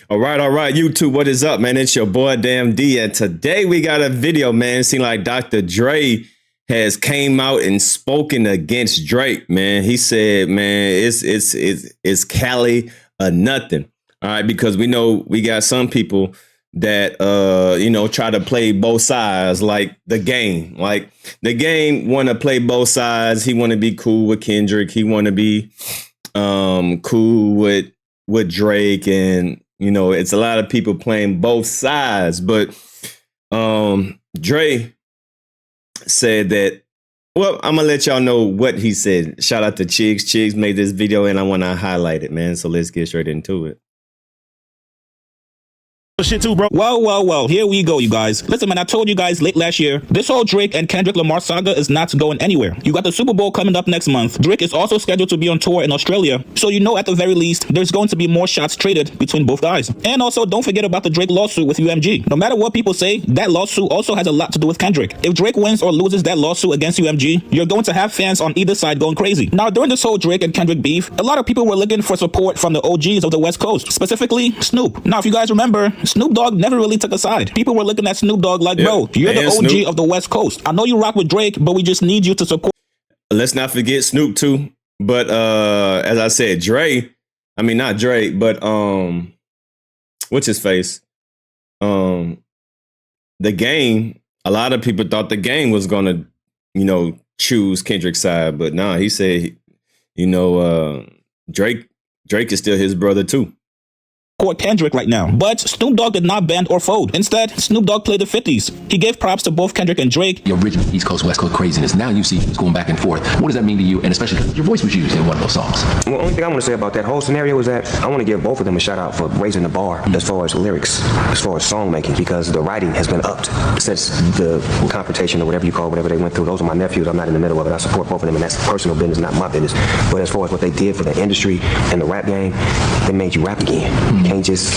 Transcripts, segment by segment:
All right, YouTube, what is up, man? It's your boy, Damn D, and today we got a video, man. It seems like Dr. Dre has came out and spoken against Drake, man. He said, man, it's Cali or nothing. All right, because we know we got some people that try to play both sides, like the game. Like the game want to play both sides. He want to be cool with Kendrick. He want to be cool with Drake, and it's a lot of people playing both sides. But Dre said that, well, I'm gonna let y'all know what he said. Shout out to Chigs. Chigs made this video and I want to highlight it, man. So let's get straight into it. Shit too, bro. Well, here we go, you guys. Listen, man, I told you guys late last year, this whole Drake and Kendrick Lamar saga is not going anywhere. You got the Super Bowl coming up next month. Drake is also scheduled to be on tour in Australia, so at the very least, there's going to be more shots traded between both guys. And also, don't forget about the Drake lawsuit with UMG. No matter what people say, that lawsuit also has a lot to do with Kendrick. If Drake wins or loses that lawsuit against UMG, you're going to have fans on either side going crazy. Now, during this whole Drake and Kendrick beef, a lot of people were looking for support from the OGs of the West Coast, specifically Snoop. Now, if you guys remember, Snoop Dogg never really took a side. People were looking at Snoop Dogg like, bro, you're the OG Snoop of the West Coast. I know you rock with Drake, but we just need you to support. Let's not forget Snoop too. But as I said, not Drake, but what's his face? The Game. A lot of people thought the Game was gonna, choose Kendrick's side, but nah, he said, Drake is still his brother too. Kendrick right now. But Snoop Dogg did not bend or fold. Instead, Snoop Dogg played the 50s. He gave props to both Kendrick and Drake. The original East Coast, West Coast craziness. Now you see it's going back and forth. What does that mean to you? And especially because your voice was used in one of those songs. Well, the only thing I want to say about that whole scenario is that I want to give both of them a shout out for raising the bar as far as lyrics, as far as song making, because the writing has been upped since the confrontation or whatever you call it, whatever they went through. Those are my nephews. I'm not in the middle of it. I support both of them, and that's personal business, not my business. But as far as what they did for the industry and the rap game, they made you rap again. You can't just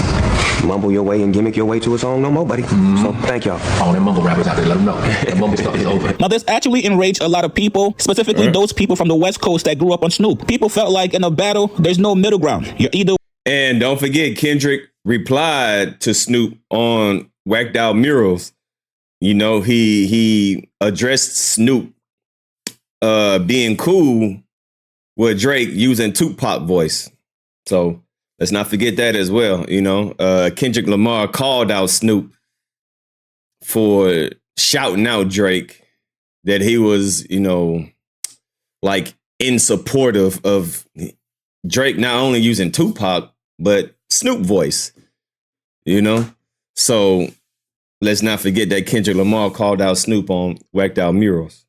mumble your way and gimmick your way to a song no more, buddy. So thank y'all. All them mumble rappers out there, let them know. The mumble stuff is over. Now, this actually enraged a lot of people, specifically those people from the West Coast that grew up on Snoop. People felt like in a battle, there's no middle ground. You're either... And don't forget, Kendrick replied to Snoop on Whacked Out Murals. He addressed Snoop being cool with Drake using Tupac voice. So let's not forget that as well. Kendrick Lamar called out Snoop for shouting out Drake, that he was, like in support of Drake not only using Tupac, but Snoop voice, So let's not forget that Kendrick Lamar called out Snoop on Whacked Out Murals.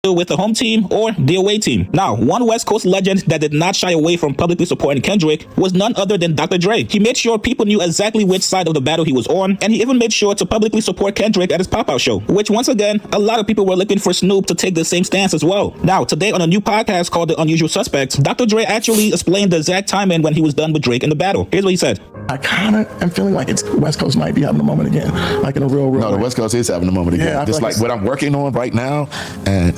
With the home team or the away team. Now, one West Coast legend that did not shy away from publicly supporting Kendrick was none other than Dr. Dre. He made sure people knew exactly which side of the battle he was on, and he even made sure to publicly support Kendrick at his pop-out show, which once again, a lot of people were looking for Snoop to take the same stance as well. Now, today on a new podcast called The Unusual Suspects, Dr. Dre actually explained the exact timing when he was done with Drake in the battle. Here's what he said. I kind of am feeling like it's West Coast might be having a moment again, like in a real No, way. the West Coast is having a moment again. Yeah, Just like what I'm working on right now, and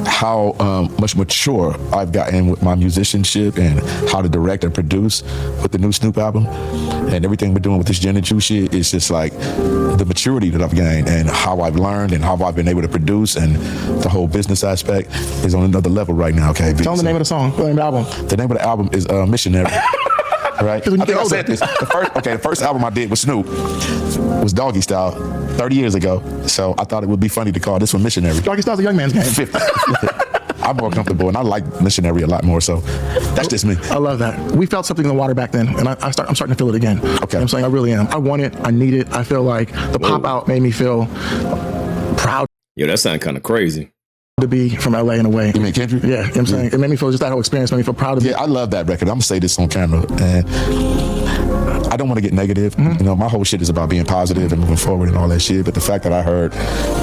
how much mature I've gotten with my musicianship and how to direct and produce with the new Snoop album and everything we're doing with this Gin and Juice shit. It's just like the maturity that I've gained and how I've learned and how I've been able to produce, and the whole business aspect is on another level right now. Okay, Tell them the name of the song, the name of the album. The name of the album is Missionary. Right? I think I said this. The first album I did with Snoop was Doggy Style 30 years ago. So I thought it would be funny to call this one Missionary. Doggy Style's a young man's game. 50. I'm more comfortable, and I like Missionary a lot more. So that's just me. I love that. We felt something in the water back then, and I'm starting to feel it again. Okay. I'm saying I really am. I want it. I need it. I feel like the pop out made me feel proud. Yo, that sounds kind of crazy. To be from LA in a way. You mean Kendrick? Yeah, I'm saying it made me feel, just that whole experience made me feel proud of it. Yeah, I love that record. I'm gonna say this on camera, and I don't want to get negative. My whole shit is about being positive and moving forward and all that shit. But the fact that I heard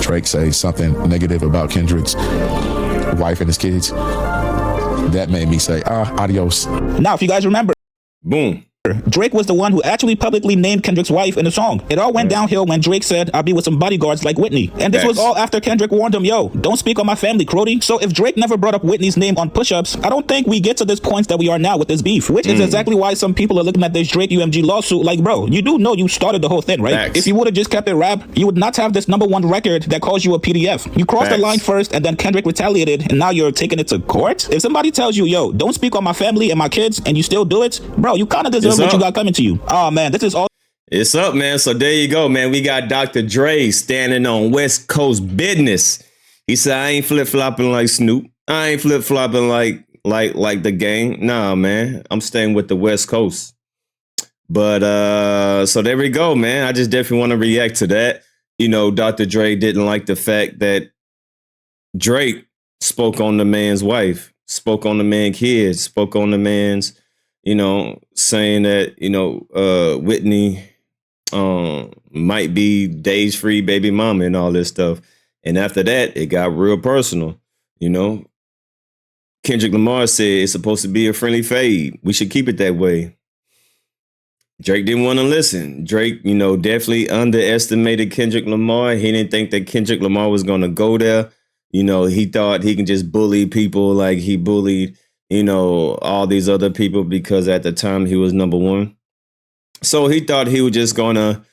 Drake say something negative about Kendrick's wife and his kids, that made me say, adios. Now, if you guys remember, boom. Drake was the one who actually publicly named Kendrick's wife in the song. It all went downhill when Drake said, "I'll be with some bodyguards like Whitney." And this was all after Kendrick warned him, "Yo, don't speak on my family, Crody." So if Drake never brought up Whitney's name on push-ups, I don't think we get to this point that we are now with this beef, which is exactly why some people are looking at this Drake UMG lawsuit like, bro, you do know you started the whole thing, right? Facts. If you would have just kept it rap, you would not have this #1 record that calls you a PDF. You crossed the line first, and then Kendrick retaliated, and now you're taking it to court? If somebody tells you, "Yo, don't speak on my family and my kids," and you still do it, bro, you kind of deserve what you got coming to you. Oh, man, this is all. It's up, man. So there you go, man. We got Dr. Dre standing on West Coast business. He said, "I ain't flip-flopping like Snoop. I ain't flip-flopping like the gang. Nah, man. I'm staying with the West Coast." But so there we go, man. I just definitely want to react to that. You know, Dr. Dre didn't like the fact that Drake spoke on the man's wife, spoke on the man's kids, spoke on the man's, you know, saying that, you know, Whitney might be Dave's free baby mama and all this stuff. And after that, it got real personal. You know, Kendrick Lamar said it's supposed to be a friendly fade. We should keep it that way. Drake didn't want to listen. Drake, you know, definitely underestimated Kendrick Lamar. He didn't think that Kendrick Lamar was going to go there. You know, he thought he can just bully people like he bullied, you know, all these other people because at the time he was #1. So he thought he was just going to,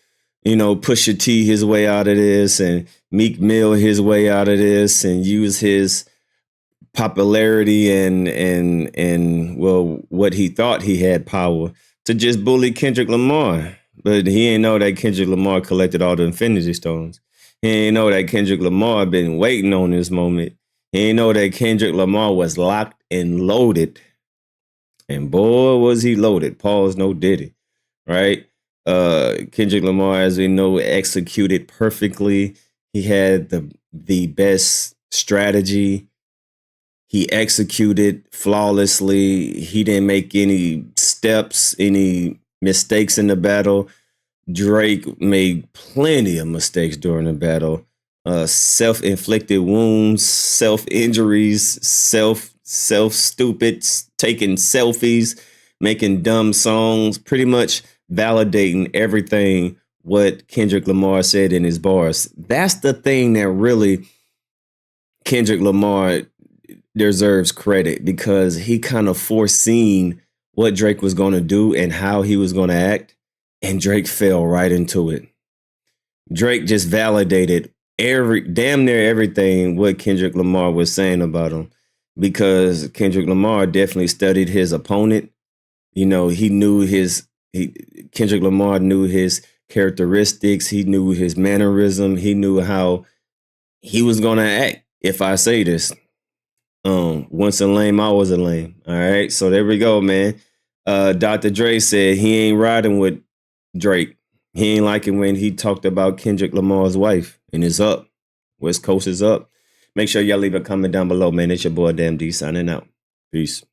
you know, Pusha T his way out of this and Meek Mill his way out of this and use his popularity and well, what he thought he had power to just bully Kendrick Lamar. But he didn't know that Kendrick Lamar collected all the Infinity Stones. He didn't know that Kendrick Lamar been waiting on this moment. He didn't know that Kendrick Lamar was locked and loaded. And boy, was he loaded. Pause, no diddy. Right? Kendrick Lamar, as we know, executed perfectly. He had the best strategy. He executed flawlessly. He didn't make any steps, any mistakes in the battle. Drake made plenty of mistakes during the battle. Self-inflicted wounds, self-injuries, self-stupid, taking selfies, making dumb songs, pretty much validating everything what Kendrick Lamar said in his bars. That's the thing that really Kendrick Lamar deserves credit because he kind of foreseen what Drake was going to do and how he was going to act. And Drake fell right into it. Drake just validated damn near everything what Kendrick Lamar was saying about him because Kendrick Lamar definitely studied his opponent. You know, Kendrick Lamar knew his characteristics. He knew his mannerism. He knew how he was going to act. If I say this, once a lame, always a lame. All right. So there we go, man. Dr. Dre said he ain't riding with Drake. He ain't liking when he talked about Kendrick Lamar's wife, and it's up. West Coast is up. Make sure y'all leave a comment down below, man. It's your boy Damn D signing out. Peace.